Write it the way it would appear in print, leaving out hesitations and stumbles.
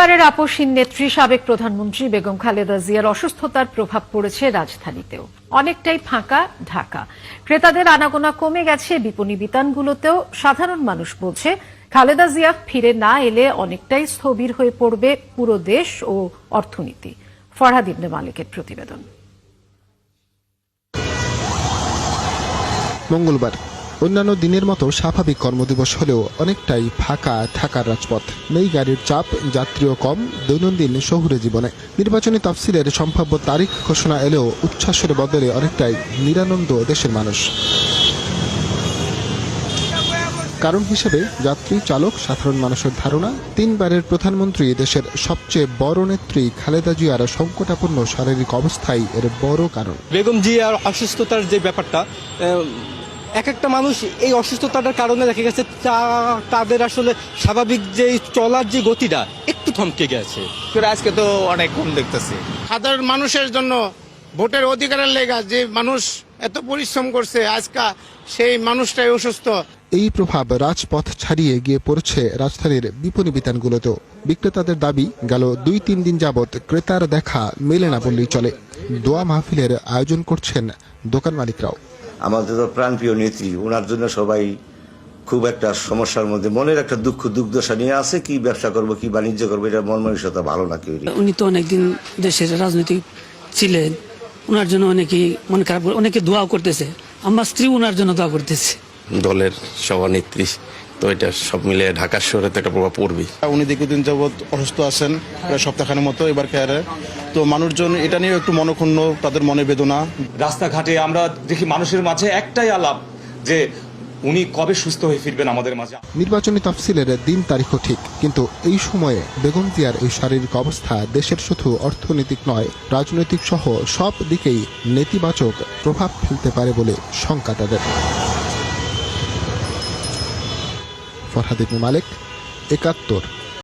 তিনবারের আপসহীন নেত্রী সাবেক প্রধানমন্ত্রী বেগম খালেদা জিয়ার অসুস্থতার প্রভাব পড়েছে রাজধানীতেও। অনেকটাই ফাঁকা ঢাকা। ক্রেতাদের আনাগোনা কমে গেছে বিপণী বিতানগুলোতেও। সাধারণ মানুষ বলছে, খালেদা জিয়া ফিরে না এলে অনেকটাই স্থবির হয়ে পড়বে পুরো দেশ ও অর্থনীতি। ফরহাদ ইবনে মালিকের প্রতিবেদন। মঙ্গলবার অন্যান্য দিনের মতো স্বাভাবিক কর্মদিবস হলেও অনেকটাই ফাঁকা ঢাকার রাজপথ। নেই গাড়ির চাপ, যাত্রীও কম দৈনন্দিন শহুরে জীবনে। নির্বাচনী তফসিলের সম্ভাব্য তারিখ ঘোষণা এলেও উচ্ছ্বাসের বদলে অনেকটাই নিরানন্দ দেশের মানুষ। কারণ হিসেবে যাত্রী, চালক, সাধারণ মানুষের ধারণা, তিনবারের প্রধানমন্ত্রী, দেশের সবচেয়ে বড় নেত্রী খালেদা জিয়ার সংকটাপন্ন শারীরিক অবস্থাই এর বড় কারণ। বেগম জিয়ার অসুস্থতার যে ব্যাপারটা, এক একটা মানুষ এই অসুস্থতার কারণে দেখা গেছে তাদের আসলে স্বাভাবিক যে চলার যে গতিটা একটু থমকে গেছে। আজকে তো অনেক কম দেখতেছি। সাধারণ মানুষের জন্য ভোটের অধিকারের লেগা যে মানুষ এত পরিশ্রম করছে, আজকে সেই মানুষটাই অসুস্থ। এই প্রভাব রাজপথ ছাড়িয়ে গিয়ে পড়ছে রাজধানীর বিপণী বিতানগুলোতেও। বিক্রেতাদের দাবি, গেল 2-3 দিন যাবৎ ক্রেতার দেখা মেলে না বললেই চলে। দোয়া মাহফিলের আয়োজন করছেন দোকান মালিকরাও। আমাদের তো প্রাণপ্রিয় নেত্রী, ওনার জন্য সবাই খুব একটা সমস্যার মধ্যে, মনের একটা দুর্দশা নিয়ে আছে। কি ব্যবসা করব, কি বাণিজ্য করবো, এটা মন মানসিকতা ভালো না কেউ। উনি তো অনেকদিন দেশের রাজনীতি ছিলেন, ওনার জন্য অনেকেই মন খারাপ, অনেকে দোয়াও করতেছে। আমার স্ত্রী ওনার জন্য দোয়া করতেছে। দলের সভানেত্রী, তো এটা সব মিলে ঢাকা শহরে তো একটা প্রভাব পড়বেই। উনি দীর্ঘদিন যাবৎ অসুস্থ আছেন, প্রায় সপ্তাহখানেক মতো এবার কেয়ারে। তো মানুষজন এটা নিয়ে একটু মনক্ষুণ্ণ, তাদের মনে বেদনা। রাস্তাঘাটে আমরা দেখি মানুষের মাঝে একটাই আলাপ যে উনি কবে সুস্থ হয়ে ফিরবেন আমাদের মাঝে। নির্বাচনী তফসিলের দিন তারিখও ঠিক, কিন্তু এই সময়ে বেগম জিয়ার এই শারীরিক অবস্থা দেশের শুধু অর্থনৈতিক নয়, রাজনৈতিক সহ সব দিকেই নেতিবাচক প্রভাব ফেলতে পারে বলে শঙ্কা তাদের। ফরহাদ ইবনে মালিক, ৭১।